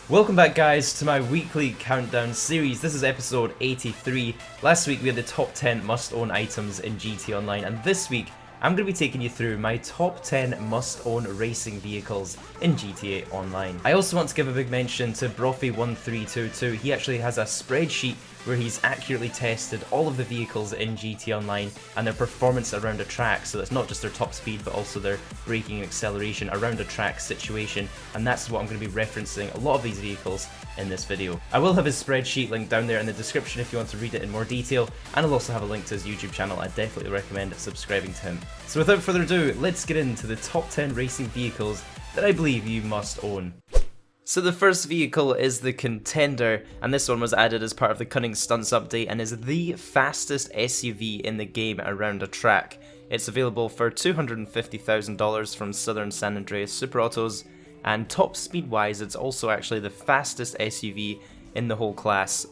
Welcome back guys to my weekly countdown series. This is episode 83. Last week we had the top 10 must-own items in GT Online, and this week I'm going to be taking you through my top 10 must-own racing vehicles in GTA Online. I also want to give a big mention to Brofy1322. He actually has a spreadsheet where he's accurately tested all of the vehicles in GT Online and their performance around a track, so it's not just their top speed but also their braking and acceleration around a track situation, and that's what I'm going to be referencing a lot of these vehicles in this video. I will have his spreadsheet linked down there in the description if you want to read it in more detail, and I'll also have a link to his YouTube channel. I definitely recommend subscribing to him. So without further ado, let's get into the top 10 racing vehicles that I believe you must own. So the first vehicle is the Contender, and this one was added as part of the Cunning Stunts update and is the fastest SUV in the game around a track. It's available for $250,000 from Southern San Andreas Super Autos, and top speed wise it's also actually the fastest SUV in the whole class,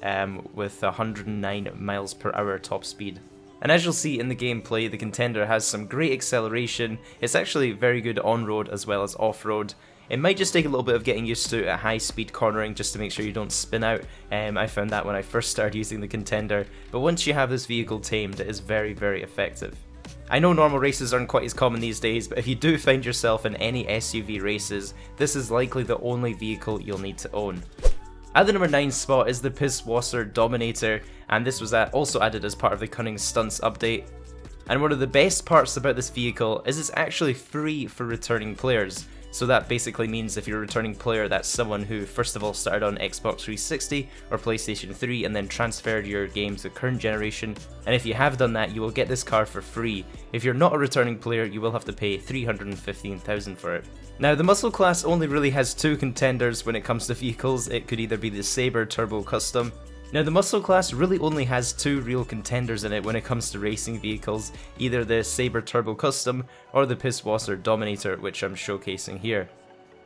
with 109 miles per hour top speed. And as you'll see in the gameplay, the Contender has some great acceleration. It's actually very good on-road as well as off-road. It might just take a little bit of getting used to at high speed cornering just to make sure you don't spin out. I found that when I first started using the Contender, but once you have this vehicle tamed, it is very, very effective. I know normal races aren't quite as common these days, but if you do find yourself in any SUV races, this is likely the only vehicle you'll need to own. At the number 9 spot is the Pisswasser Dominator, and this was also added as part of the Cunning Stunts update. And one of the best parts about this vehicle is it's actually free for returning players. So that basically means if you're a returning player, that's someone who first of all started on Xbox 360 or PlayStation 3 and then transferred your game to current generation, and if you have done that, you will get this car for free. If you're not a returning player, you will have to pay $315,000 for it. Now the muscle class only really has two contenders when it comes to vehicles. It could either be the Sabre Turbo Custom. Now the muscle class really only has two real contenders in it when it comes to racing vehicles, either the Sabre Turbo Custom or the Pisswasser Dominator, which I'm showcasing here.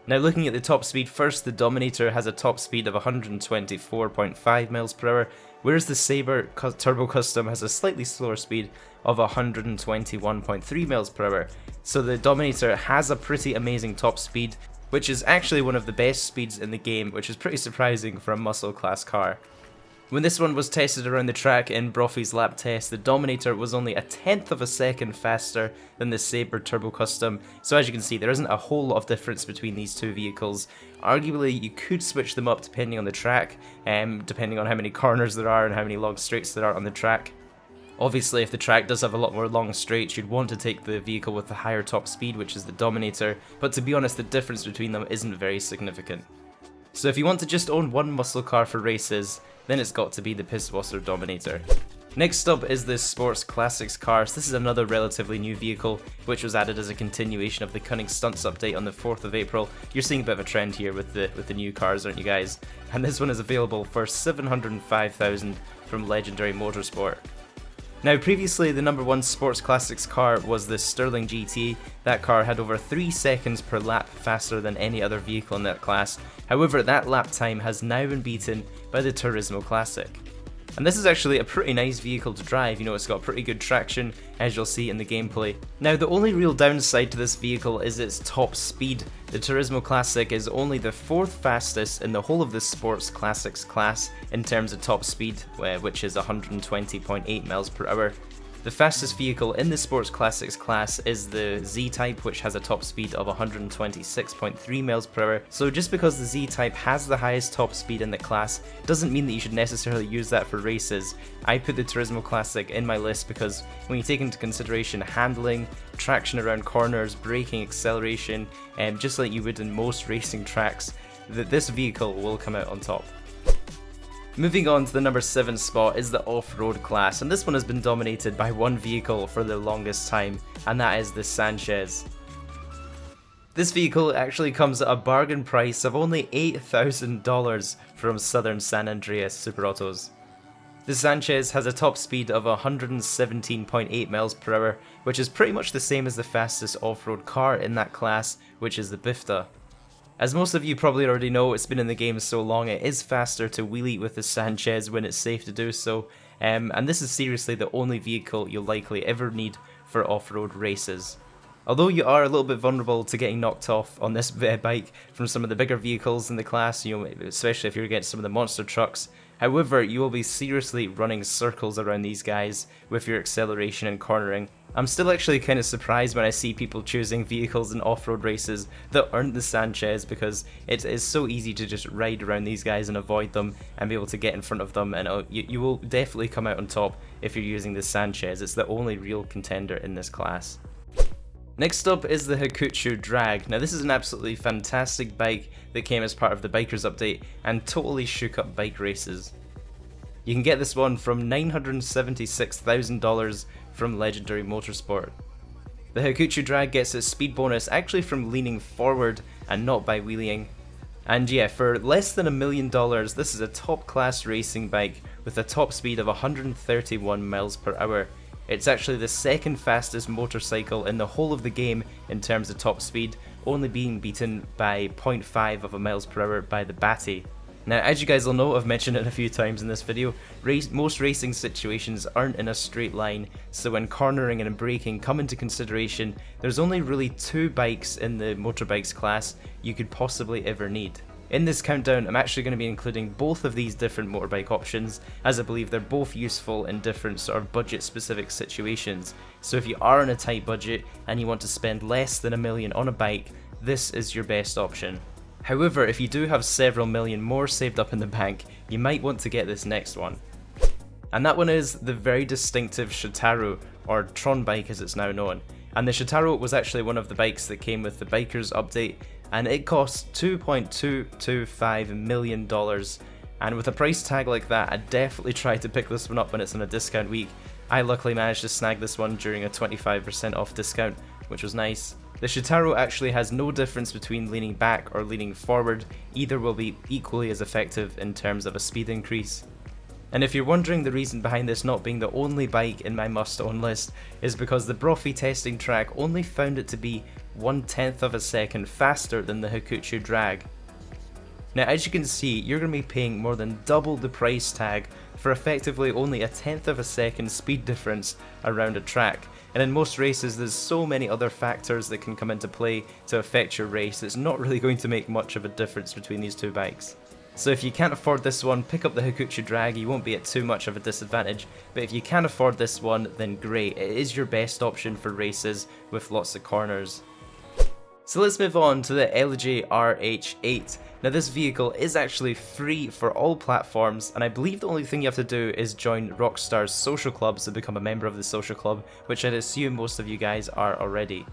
Now looking at the top speed first, the Dominator has a top speed of 124.5 miles per hour, whereas the Sabre Turbo Custom has a slightly slower speed of 121.3 miles per hour. So the Dominator has a pretty amazing top speed, which is actually one of the best speeds in the game, which is pretty surprising for a muscle class car. When this one was tested around the track in Brofy's lap test, the Dominator was only a tenth of a second faster than the Sabre Turbo Custom, so as you can see there isn't a whole lot of difference between these two vehicles. Arguably you could switch them up depending on the track, depending on how many corners there are and how many long straights there are on the track. Obviously if the track does have a lot more long straights, you'd want to take the vehicle with the higher top speed, which is the Dominator, but to be honest the difference between them isn't very significant. So if you want to just own one muscle car for races, then it's got to be the Pisswasser Dominator. Next up is the Sports Classics cars. This is another relatively new vehicle, which was added as a continuation of the Cunning Stunts update on the 4th of April. You're seeing a bit of a trend here with the new cars, aren't you guys? And this one is available for $705,000 from Legendary Motorsport. Now previously the number 1 Sports Classics car was the Sterling GT. That car had over 3 seconds per lap faster than any other vehicle in that class. However, that lap time has now been beaten by the Turismo Classic. And this is actually a pretty nice vehicle to drive, you know, it's got pretty good traction, as you'll see in the gameplay. Now the only real downside to this vehicle is its top speed. The Turismo Classic is only the 4th fastest in the whole of the Sports Classics class in terms of top speed, which is 120.8 miles per hour. The fastest vehicle in the Sports Classics class is the Z-Type, which has a top speed of 126.3 miles per hour. So just because the Z-Type has the highest top speed in the class doesn't mean that you should necessarily use that for races. I put the Turismo Classic in my list because when you take into consideration handling, traction around corners, braking, acceleration, and just like you would in most racing tracks, this vehicle will come out on top. Moving on to the number 7 spot is the off-road class, and this one has been dominated by one vehicle for the longest time, and that is the Sanchez. This vehicle actually comes at a bargain price of only $8,000 from Southern San Andreas Super Autos. The Sanchez has a top speed of 117.8 miles per hour, which is pretty much the same as the fastest off-road car in that class, which is the Bifta. As most of you probably already know, it's been in the game so long, it is faster to wheelie with the Sanchez when it's safe to do so, and this is seriously the only vehicle you'll likely ever need for off-road races. Although you are a little bit vulnerable to getting knocked off on this bike from some of the bigger vehicles in the class, especially if you're against some of the monster trucks. However, you will be seriously running circles around these guys with your acceleration and cornering. I'm still actually kind of surprised when I see people choosing vehicles in off-road races that aren't the Sanchez, because it is so easy to just ride around these guys and avoid them and be able to get in front of them, and you will definitely come out on top if you're using the Sanchez. It's the only real contender in this class. Next up is the Kuchar Drag. Now this is an absolutely fantastic bike that came as part of the Bikers update and totally shook up bike races. You can get this one from $976,000 from Legendary Motorsport. The Kuchar Drag gets its speed bonus actually from leaning forward and not by wheeling. And yeah, for less than $1 million, this is a top class racing bike with a top speed of 131 miles per hour. It's actually the second fastest motorcycle in the whole of the game in terms of top speed, only being beaten by 0.5 of a miles per hour by the Batty. Now, as you guys will know, I've mentioned it a few times in this video, most racing situations aren't in a straight line, so when cornering and braking come into consideration, there's only really 2 bikes in the motorbikes class you could possibly ever need. In this countdown, I'm actually going to be including both of these different motorbike options, as I believe they're both useful in different sort of budget specific situations. So if you are on a tight budget and you want to spend less than $1 million on a bike, this is your best option. However, if you do have several million more saved up in the bank, you might want to get this next one. And that one is the very distinctive Shotaro, or Tron bike as it's now known. And the Shotaro was actually one of the bikes that came with the Bikers update, and it cost $2.225 million. And with a price tag like that, I'd definitely try to pick this one up when it's on a discount week. I luckily managed to snag this one during a 25% off discount, which was nice. The Shotaro actually has no difference between leaning back or leaning forward, either will be equally as effective in terms of a speed increase. And if you're wondering the reason behind this not being the only bike in my must-own list, is because the Brophy testing track only found it to be 1/10 of a second faster than the Kuchar Drag. Now as you can see, you're going to be paying more than double the price tag for effectively only 1/10 of a second speed difference around a track. And in most races there's so many other factors that can come into play to affect your race, it's not really going to make much of a difference between these two bikes. So if you can't afford this one, pick up the Kuchar Drag, you won't be at too much of a disadvantage, but if you can afford this one, then great, it is your best option for races with lots of corners. So let's move on to the LG RH8. Now this vehicle is actually free for all platforms, and I believe the only thing you have to do is join Rockstar's social club to become a member of the social club, which I'd assume most of you guys are already.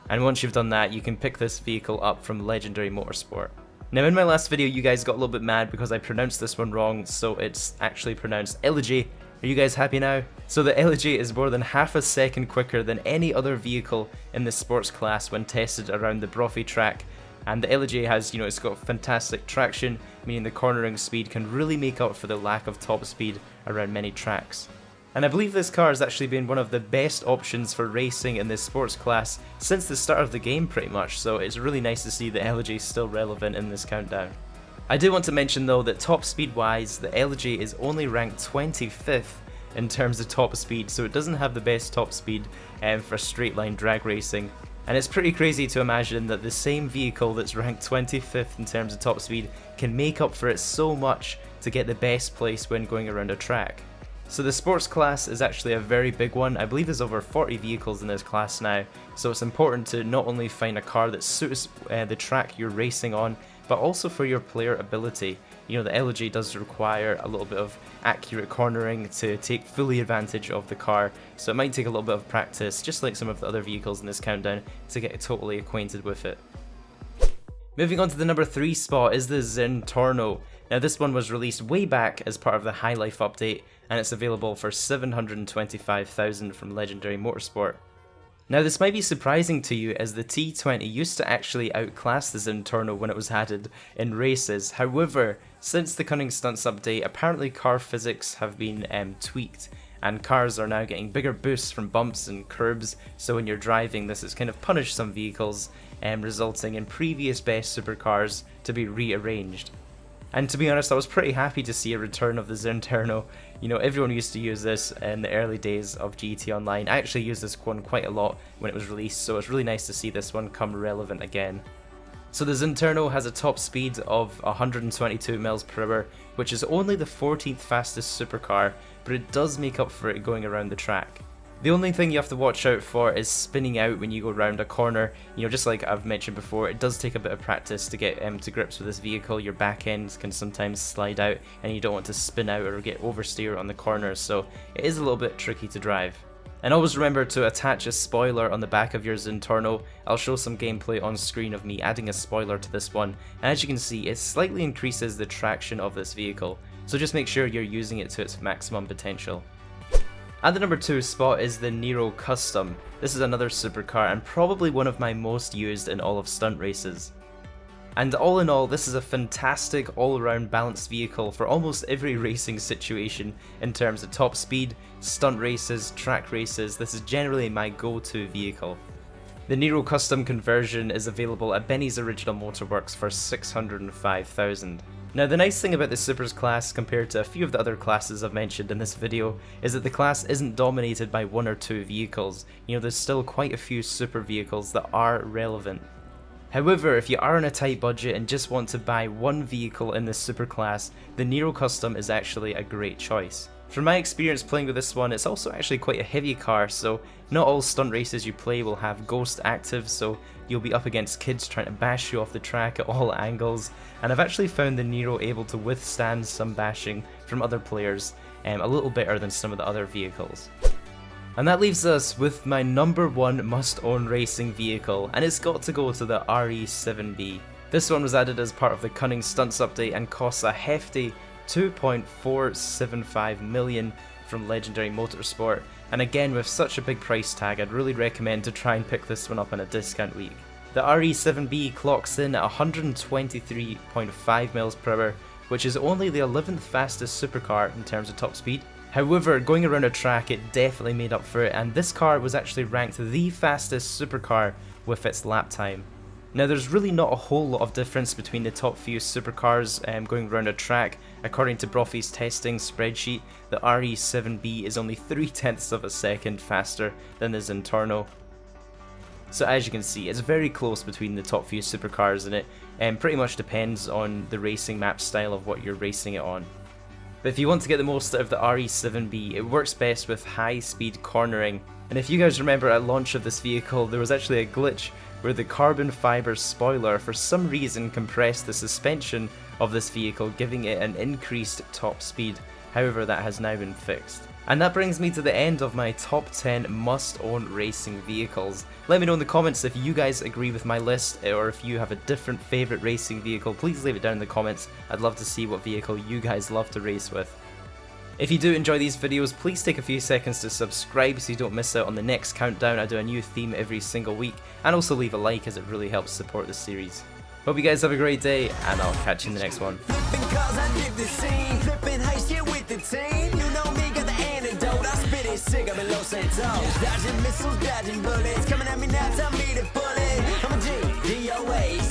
And once you've done that, you can pick this vehicle up from Legendary Motorsport. Now in my last video you guys got a little bit mad because I pronounced this one wrong, so it's actually pronounced LG. Are you guys happy now? So the LG is more than half a second quicker than any other vehicle in the sports class when tested around the Brophy track. And the LG has, it's got fantastic traction, meaning the cornering speed can really make up for the lack of top speed around many tracks. And I believe this car has actually been one of the best options for racing in this sports class since the start of the game pretty much, so it's really nice to see the LG still relevant in this countdown. I do want to mention though that top speed wise, the LG is only ranked 25th in terms of top speed, so it doesn't have the best top speed for straight line drag racing. And it's pretty crazy to imagine that the same vehicle that's ranked 25th in terms of top speed can make up for it so much to get the best place when going around a track. So the sports class is actually a very big one. I believe there's over 40 vehicles in this class now, so it's important to not only find a car that suits the track you're racing on, but also for your player ability. The LG does require a little bit of accurate cornering to take fully advantage of the car, so it might take a little bit of practice, just like some of the other vehicles in this countdown, to get totally acquainted with it. Moving on to the number 3 spot is the Zen Torso. Now this one was released way back as part of the High Life update, and it's available for $725,000 from Legendary Motorsport. Now this might be surprising to you, as the T20 used to actually outclass the Zen Torso when it was added in races. However, since the Cunning Stunts update, apparently car physics have been tweaked, and cars are now getting bigger boosts from bumps and curbs, so when you're driving this has kind of punished some vehicles, resulting in previous best supercars to be rearranged. And to be honest, I was pretty happy to see a return of the Zen Torso. You know, everyone used to use this in the early days of GT Online. I actually used this one quite a lot when it was released, so it's really nice to see this one come relevant again. So the Zen Torso has a top speed of 122 miles per hour, which is only the 14th fastest supercar, but it does make up for it going around the track. The only thing you have to watch out for is spinning out when you go around a corner. You know, just like I've mentioned before, it does take a bit of practice to get to grips with this vehicle. Your back ends can sometimes slide out and you don't want to spin out or get oversteer on the corners, so it is a little bit tricky to drive. And always remember to attach a spoiler on the back of your Zen Torso. I'll show some gameplay on screen of me adding a spoiler to this one, and as you can see, it slightly increases the traction of this vehicle, so just make sure you're using it to its maximum potential. At the number 2 spot is the Nero Custom. This is another supercar and probably one of my most used in all of stunt races. And all in all, this is a fantastic all-around balanced vehicle for almost every racing situation in terms of top speed, stunt races, track races. This is generally my go-to vehicle. The Nero Custom conversion is available at Benny's Original Motorworks for $605,000. Now the nice thing about the Supers class compared to a few of the other classes I've mentioned in this video is that the class isn't dominated by one or two vehicles. You know, there's still quite a few super vehicles that are relevant. However, if you are on a tight budget and just want to buy one vehicle in this super class, the Nero Custom is actually a great choice. From my experience playing with this one, it's also actually quite a heavy car, so not all stunt races you play will have Ghost active, so you'll be up against kids trying to bash you off the track at all angles, and I've actually found the Nero able to withstand some bashing from other players a little better than some of the other vehicles. And that leaves us with my number 1 must-own racing vehicle, and it's got to go to the RE7B. This one was added as part of the Cunning Stunts update and costs a hefty $2.475 million from Legendary Motorsport, and again with such a big price tag, I'd really recommend to try and pick this one up on a discount week. The RE7B clocks in at 123.5 miles per hour, which is only the 11th fastest supercar in terms of top speed. However, going around a track it definitely made up for it, and this car was actually ranked the fastest supercar with its lap time. Now there's really not a whole lot of difference between the top few supercars going around a track. According to Brophy's testing spreadsheet, the RE7B is only 0.3 of a second faster than the Zen Torso. So as you can see, it's very close between the top few supercars, and it pretty much depends on the racing map style of what you're racing it on. But if you want to get the most out of the RE7B, it works best with high speed cornering. And if you guys remember at launch of this vehicle, there was actually a glitch where the carbon fiber spoiler for some reason compressed the suspension of this vehicle, giving it an increased top speed. However, that has now been fixed. And that brings me to the end of my top 10 must-own racing vehicles. Let me know in the comments if you guys agree with my list, or if you have a different favourite racing vehicle. Please leave it down in the comments. I'd love to see what vehicle you guys love to race with. If you do enjoy these videos, please take a few seconds to subscribe so you don't miss out on the next countdown. I do a new theme every single week, and also leave a like as it really helps support the series. Hope you guys have a great day, and I'll catch you in the next one. Dodging missiles, dodging bullets, coming at me now, tell me to pull it. I'm a G, DOA,